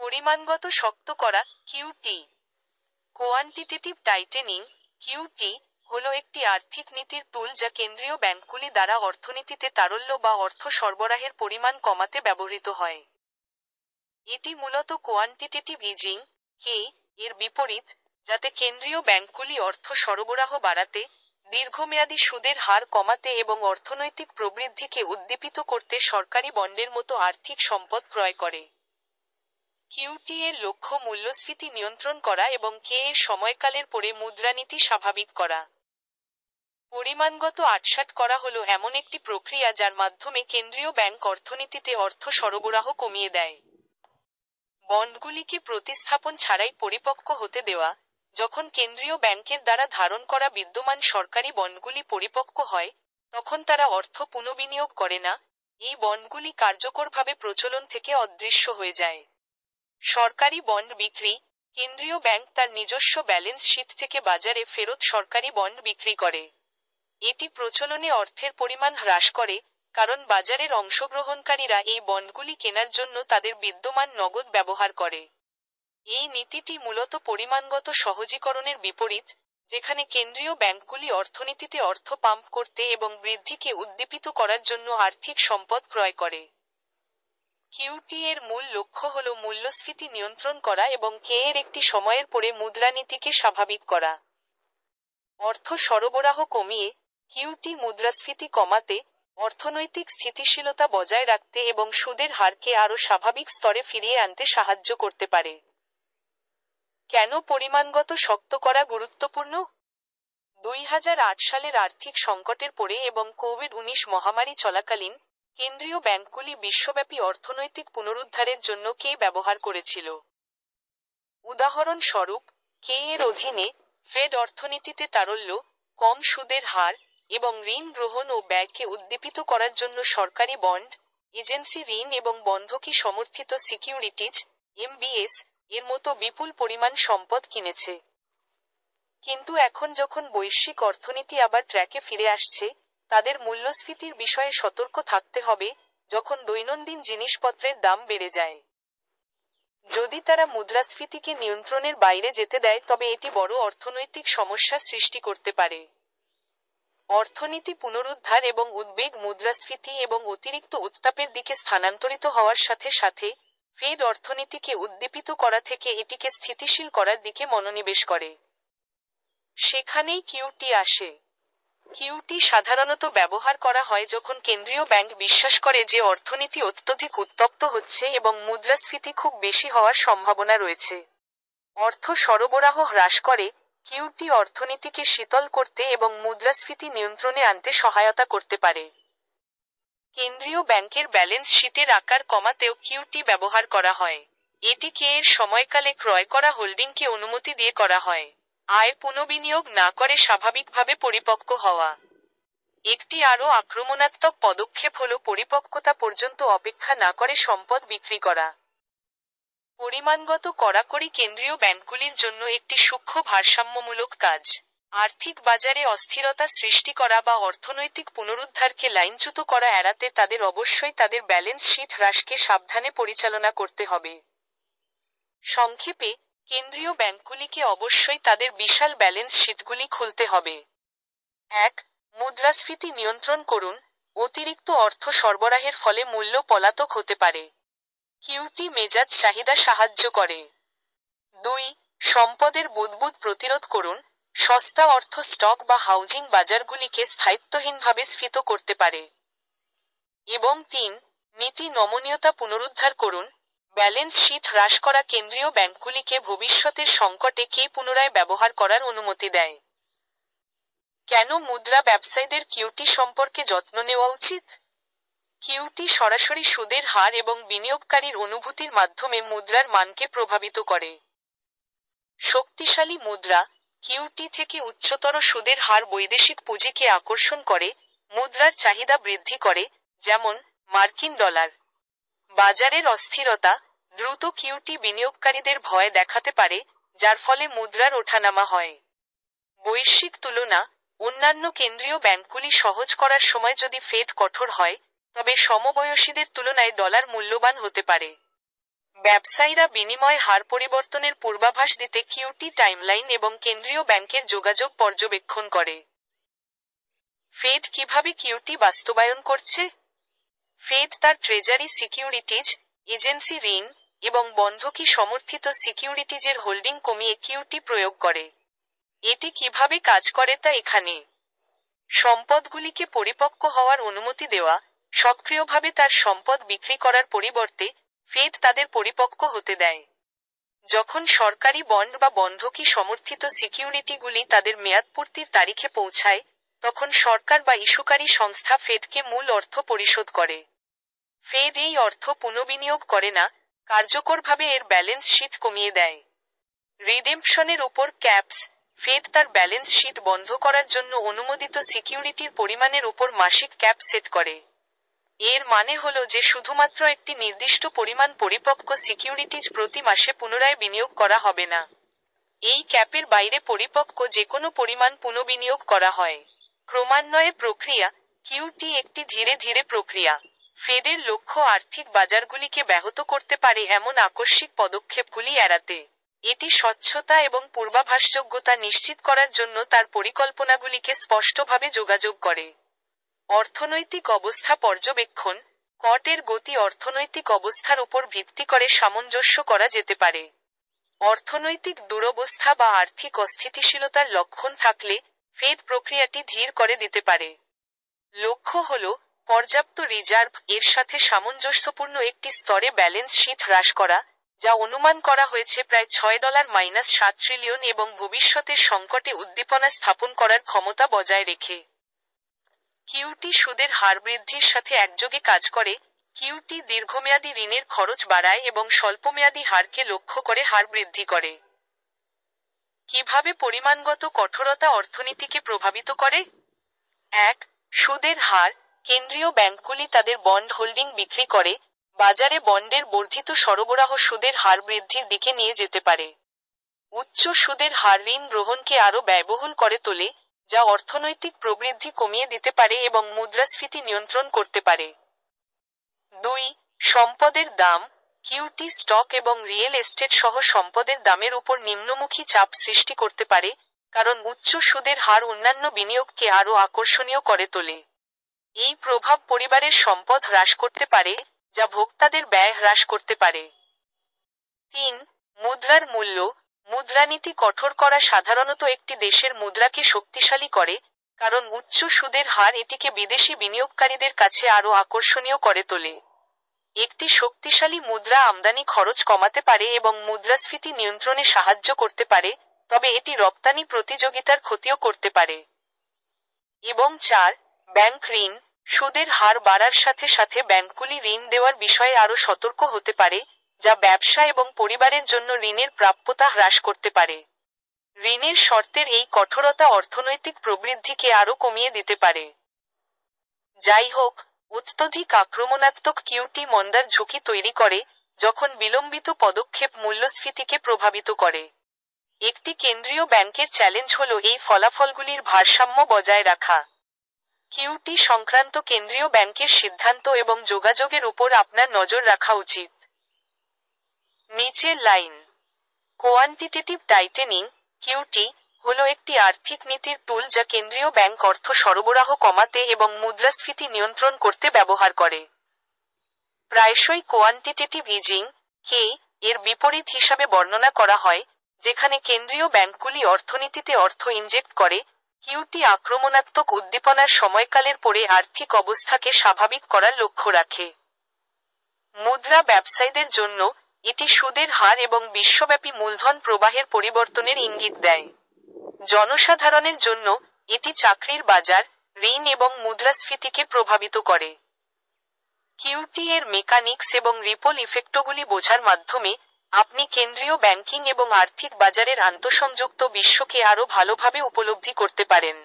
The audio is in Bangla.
পরিমাণগত শক্ত করা কিউটি। কোয়ান্টিটেটিভ টাইটেনিং কিউটি হলো একটি আর্থিক নীতির টুল যা কেন্দ্রীয় ব্যাংকগুলি দ্বারা অর্থনীতিতে তারল্য বা অর্থ সরবরাহের পরিমাণ কমাতে ব্যবহৃত হয়। এটি মূলত কোয়ান্টিটেটিভ ইজিং কে এর বিপরীত, যাতে কেন্দ্রীয় ব্যাংকগুলি অর্থ সরবরাহ বাড়াতে, দীর্ঘমেয়াদী সুদের হার কমাতে এবং অর্থনৈতিক প্রবৃদ্ধিকে উদ্দীপিত করতে সরকারি বন্ডের মতো আর্থিক সম্পদ ক্রয় করে। কিউটি এর লক্ষ্য মূল্যস্ফীতি নিয়ন্ত্রণ করা এবং কে এর সময়কালের পরে মুদ্রানীতি স্বাভাবিক করা। পরিমাণগত আটসাৎ করা হলো এমন একটি প্রক্রিয়া যার মাধ্যমে কেন্দ্রীয় ব্যাংক অর্থনীতিতে অর্থ সরবরাহ কমিয়ে দেয়। বন্ডগুলিকে প্রতিস্থাপন ছাড়াই পরিপক্ব হতে দেওয়া। যখন কেন্দ্রীয় ব্যাংকের দ্বারা ধারণ করা বিদ্যমান সরকারি বন্ডগুলি পরিপক্ব হয়, তখন তারা অর্থ পুনঃবিনিয়োগ করে না, এই বন্ডগুলি কার্যকরভাবে প্রচলন থেকে অদৃশ্য হয়ে যায়। সরকারি বন্ড বিক্রি কেন্দ্রীয় ব্যাংক তার নিজস্ব ব্যালেন্স শীট থেকে বাজারে ফেরত সরকারি বন্ড বিক্রি করে। এটি প্রচলনে অর্থের পরিমাণ হ্রাস করে, কারণ বাজারের অংশগ্রহণকারীরা এই বন্ডগুলি কেনার জন্য তাদের বিদ্যমান নগদ ব্যবহার করে। এই নীতিটি মূলত পরিমাণগত সহজীকরণের বিপরীত, যেখানে কেন্দ্রীয় ব্যাংকগুলি অর্থনীতিতে অর্থ পাম্প করতে এবং বৃদ্ধিকে উদ্দীপিত করার জন্য আর্থিক সম্পদ ক্রয় করে। কিউটি এর মূল লক্ষ্য হল মূল্যস্ফীতি নিয়ন্ত্রণ করা এবং কে এর একটি সময়ের পরে মুদ্রানীতিকে স্বাভাবিক করা। অর্থ সরবরাহ কমিয়ে কিউটি মুদ্রাস্ফীতি কমাতে, অর্থনৈতিক স্থিতিশীলতা বজায় রাখতে এবং সুদের হারকে আরও স্বাভাবিক স্তরে ফিরিয়ে আনতে সাহায্য করতে পারে। কেন পরিমাণগত শক্ত করা গুরুত্বপূর্ণ? 2008 সালের আর্থিক সংকটের পরে এবং কোভিড-19 মহামারী চলাকালীন, কেন্দ্রীয় ব্যাংকগুলি বিশ্বব্যাপী অর্থনৈতিক পুনরুদ্ধারের জন্য কে ব্যবহার করেছিল। উদাহরণস্বরূপ, কে এর অধীনে ফেড অর্থনীতিতে তারল্য, কম সুদের হার এবং ঋণ গ্রহণ ও ব্যয়কে উদ্দীপিত করার জন্য সরকারি বন্ড, এজেন্সি ঋণ এবং বন্ধকি সমর্থিত সিকিউরিটিজ এমবিএস এর মতো বিপুল পরিমাণ সম্পদ কিনেছে। কিন্তু এখন যখন বৈশ্বিক অর্থনীতি আবার ট্র্যাকে ফিরে আসছে, তাদের মূল্যস্ফীতির বিষয়ে সতর্ক থাকতে হবে, যখন দৈনন্দিন জিনিসপত্রের দাম বেড়ে যায়। যদি তারা মুদ্রাস্ফীতিকে নিয়ন্ত্রণের বাইরে যেতে দেয় তবে এটি বড় অর্থনৈতিক সমস্যা সৃষ্টি করতে পারে। অর্থনীতি পুনরুদ্ধার এবং উদ্বেগ মুদ্রাস্ফীতি এবং অতিরিক্ত উত্তাপের দিকে স্থানান্তরিত হওয়ার সাথে সাথে, ফেড অর্থনীতিকে উদ্দীপিত করা থেকে এটিকে স্থিতিশীল করার দিকে মনোনিবেশ করে। সেখানেই কিউটি আসে। কিউটি সাধারণত ব্যবহার করা হয় যখন কেন্দ্রীয় ব্যাংক বিশ্বাস করে যে অর্থনীতি অত্যধিক উত্তপ্ত হচ্ছে এবং মুদ্রাস্ফীতি খুব বেশি হওয়ার সম্ভাবনা রয়েছে। অর্থ সরবরাহ হ্রাস করে, কিউটি অর্থনীতিকে শীতল করতে এবং মুদ্রাস্ফীতি নিয়ন্ত্রণে আনতে সহায়তা করতে পারে। কেন্দ্রীয় ব্যাংকের ব্যালেন্স শীটের আকার কমাতেও কিউটি ব্যবহার করা হয়। এটি কে এর সময়কালে ক্রয় করা হোল্ডিংকে অনুমতি দিয়ে করা হয়। আয় পুনঃবিনিয়োগ না করে স্বাভাবিকভাবে পরিপক্ব হওয়া। একটি আরও আক্রমণাত্মক পদক্ষেপ হল পরিপক্বতা পর্যন্ত অপেক্ষা না করে সম্পদ বিক্রি করা। পরিমাণগত কড়াকড়ি কেন্দ্রীয় ব্যাংকগুলির জন্য একটি সূক্ষ্ম ভারসাম্যমূলক কাজ। আর্থিক বাজারে অস্থিরতা সৃষ্টি করা বা অর্থনৈতিক পুনরুদ্ধারকে লাইনচ্যুত করা এড়াতে তাদের অবশ্যই তাদের ব্যালেন্স শীট হ্রাসকে সাবধানে পরিচালনা করতে হবে। সংক্ষেপে, কেন্দ্রীয় ব্যাংকগুলিকে অবশ্যই তাদের বিশাল ব্যালেন্স শীটগুলি খুলতে হবে। 1. মুদ্রাস্ফীতি নিয়ন্ত্রণ করুন। অতিরিক্ত অর্থ সরবরাহের ফলে মূল্য পলাতক হতে পারে। কিউটি মেজাজ চাহিদা সাহায্য করে। 2. সম্পদের বুদবুদ প্রতিরোধ করুন। সস্তা অর্থ স্টক বা হাউজিং বাজারগুলিকে স্থায়িত্বহীনভাবে স্ফীত করতে পারে। এবং 3. নীতি নমনীয়তা পুনরুদ্ধার করুন। ব্যালেন্স শীট হ্রাস করা কেন্দ্রীয় ব্যাংকগুলিকে ভবিষ্যতের সংকটে কে পুনরায় ব্যবহার করার অনুমতি দেয়। কেন মুদ্রা ব্যবসায়ীদের কিউটি সম্পর্কে যত্ন নেওয়া উচিত? কিউটি সরাসরি সুদের হার এবং বিনিয়োগকারীর অনুভূতির মাধ্যমে মুদ্রার মানকে প্রভাবিত করে। শক্তিশালী মুদ্রা কিউটি থেকে উচ্চতর সুদের হার বৈদেশিক পুঁজিকে আকর্ষণ করে, মুদ্রার চাহিদা বৃদ্ধি করে, যেমন মার্কিন ডলার। বাজারের অস্থিরতা দ্রুত কিউটি বিনিয়োগকারীদের ভয় দেখাতে পারে, যার ফলে মুদ্রার ওঠানামা হয়। বৈশ্বিক তুলনা অন্যান্য কেন্দ্রীয় ব্যাংকগুলি সহজ করার সময় যদি ফেড কঠোর হয়, তবে সমবয়সীদের তুলনায় ডলার মূল্যবান হতে পারে। ব্যবসায়ীরা বিনিময় হার পরিবর্তনের পূর্বাভাস দিতে কিউটি টাইমলাইন এবং কেন্দ্রীয় ব্যাংকের যোগাযোগ পর্যবেক্ষণ করে। ফেড কিভাবে কিউটি বাস্তবায়ন করছে? ফেড তার ট্রেজারি সিকিউরিটিজ, এজেন্সি ঋণ এবং বন্ধকি সমর্থিত সিকিউরিটিজের হোল্ডিং কমিয়ে কিউটি প্রয়োগ করে। এটি কিভাবে কাজ করে তা এখানে। সম্পদগুলিকে পরিপক্ক হওয়ার অনুমতি দেওয়া। সক্রিয়ভাবে তার সম্পদ বিক্রি করার পরিবর্তে ফেড তাদের পরিপক্ক হতে দেয়। যখন সরকারি বন্ড বা বন্ধকি সমর্থিত সিকিউরিটিগুলি তাদের মেয়াদপূর্তির তারিখে পৌঁছায়, তখন সরকার বা ইস্যুকারী সংস্থা ফেডকে মূল অর্থ পরিশোধ করে। ফেড এই অর্থ পুনঃবিনিয়োগ করে না, কার্যকরভাবে এর ব্যালেন্স শিট কমিয়ে দেয়। রিডেম্পশনের উপর ক্যাপস। ফেড তার ব্যালেন্স শিট বন্ধ করার জন্য অনুমোদিত সিকিউরিটির পরিমাণের উপর মাসিক ক্যাপ সেট করে। এর মানে হল যে শুধুমাত্র একটি নির্দিষ্ট পরিমাণ পরিপক্ক সিকিউরিটিজ প্রতি মাসে পুনরায় বিনিয়োগ করা হবে না। এই ক্যাপের বাইরে পরিপক্ক যে কোনো পরিমাণ পুনঃবিনিয়োগ করা হয়। ক্রমান্বয়ে প্রক্রিয়া। কিউটি একটি ধীরে ধীরে প্রক্রিয়া। ফেডের লক্ষ্য আর্থিক বাজারগুলিকে ব্যাহত করতে পারে এমন আকস্মিক পদক্ষেপগুলি এড়াতে। এটি স্বচ্ছতা এবং পূর্বাভাসযোগ্যতা নিশ্চিত করার জন্য তার পরিকল্পনাগুলিকে স্পষ্টভাবে যোগাযোগ করে। অর্থনৈতিক অবস্থা পর্যবেক্ষণ। কটের গতি অর্থনৈতিক অবস্থার উপর ভিত্তি করে সামঞ্জস্য করা যেতে পারে। অর্থনৈতিক দুরবস্থা বা আর্থিক অস্থিতিশীলতার লক্ষণ থাকলে ফেড প্রক্রিয়াটি ধীর করে দিতে পারে। লক্ষ্য হল পর্যাপ্ত রিজার্ভ এর সাথে সামঞ্জস্যপূর্ণ একটি স্তরে ব্যালেন্স শিট হ্রাস করা, যা অনুমান করা হয়েছে প্রায় $6.7 ট্রিলিয়ন এবং ভবিষ্যতের সংকটে উদ্দীপনা স্থাপন করার ক্ষমতা বজায় রেখে। কিউটি সুদের হার বৃদ্ধির সাথে একযোগে কাজ করে। কিউটি দীর্ঘমেয়াদী ঋণের খরচ বাড়ায় এবং স্বল্পমেয়াদী হারকে লক্ষ্য করে হার বৃদ্ধি করে। কিভাবে পরিমাণগত কঠোরতা অর্থনীতিকে প্রভাবিত করে? 1. সুদের হার। কেন্দ্রীয় ব্যাংকগুলি তাদের বন্ড হোল্ডিং বিক্রি করে। বাজারে বন্ডের বর্ধিত সরবরাহ সুদের হার বৃদ্ধির দিকে নিয়ে যেতে পারে। উচ্চ সুদের হার ঋণ গ্রহণকে আরও ব্যয়বহুল করে তোলে, যা অর্থনৈতিক প্রবৃদ্ধি কমিয়ে দিতে পারে এবং মুদ্রাস্ফীতি নিয়ন্ত্রণ করতে পারে। 2. সম্পদের দাম। কিউটি স্টক এবং রিয়েল এস্টেট সহ সম্পদের দামের উপর নিম্নমুখী চাপ সৃষ্টি করতে পারে, কারণ উচ্চ সুদের হার অন্যান্য বিনিয়োগকে আরও আকর্ষণীয় করে তোলে। এই প্রভাব পরিবারের সম্পদ হ্রাস করতে পারে, যা ভোক্তাদের ব্যয় হ্রাস করতে পারে। 3. মুদ্রার মূল্য। মুদ্রানীতি কঠোর করা সাধারণত একটি দেশের মুদ্রাকে শক্তিশালী করে, কারণ উচ্চ সুদের হার এটিকে বিদেশি বিনিয়োগকারীদের কাছে আরও আকর্ষণীয় করে তোলে। একটি শক্তিশালী মুদ্রা আমদানি খরচ কমাতে পারে এবং মুদ্রাস্ফীতি নিয়ন্ত্রণে সাহায্য করতে পারে, তবে এটি রপ্তানি প্রতিযোগিতার ক্ষতিও করতে পারে। এবং 4. ব্যাংক ঋণ। সুদের হার বাড়ার সাথে সাথে ব্যাংকগুলি ঋণ দেওয়ার বিষয়ে আরও সতর্ক হতে পারে, যা ব্যবসা এবং পরিবারের জন্য ঋণের প্রাপ্যতা হ্রাস করতে পারে। ঋণের শর্তের এই কঠোরতা অর্থনৈতিক প্রবৃদ্ধিকে আরও কমিয়ে দিতে পারে। যাই হোক, অত্যধিক আক্রমণাত্মক কিউটি মন্দার ঝুঁকি তৈরি করে, যখন বিলম্বিত পদক্ষেপ মূল্যস্ফীতিকে প্রভাবিত করে। একটি কেন্দ্রীয় ব্যাংকের চ্যালেঞ্জ হল এই ফলাফলগুলির ভারসাম্য বজায় রাখা। কিউটি সংক্রান্ত কেন্দ্রীয় ব্যাংকের সিদ্ধান্ত এবং যোগাযোগের উপর আপনার নজর রাখা উচিত। নিচের লাইন। কোয়ান্টিটেটিভ টাইটেনিং, কিউটি, হল একটি আর্থিক নীতির টুল যা কেন্দ্রীয় ব্যাংক অর্থ সরবরাহ কমাতে এবং মুদ্রাস্ফীতি নিয়ন্ত্রণ করতে ব্যবহার করে। প্রায়শই কোয়ান্টিটেটিভ ইজিং, কে, এর বিপরীত হিসাবে বর্ণনা করা হয়, যেখানে কেন্দ্রীয় ব্যাংকগুলি অর্থনীতিতে অর্থ ইনজেক্ট করে। কিউটি আক্রমণাত্মক উদ্দীপনার সময়কালের পরে আর্থিক অবস্থাকে স্বাভাবিক করার লক্ষ্য রাখে। মুদ্রা ব্যবসায়ীদের জন্য, এটি সুদের হার এবং বিশ্বব্যাপী মূলধন প্রবাহের পরিবর্তনের ইঙ্গিত দেয়। জনসাধারণের জন্য, এটি চাকরির বাজার, ঋণ এবং মুদ্রাস্ফীতিকে প্রভাবিত করে। কিউটি এর মেকানিক্স এবং রিপল ইফেক্টগুলি বোঝার মাধ্যমে, আপনি কেন্দ্রীয় ব্যাংকিং এবং আর্থিক বাজারের আন্তঃসংযুক্ত বিশ্বকে আরও ভালোভাবে উপলব্ধি করতে পারেন।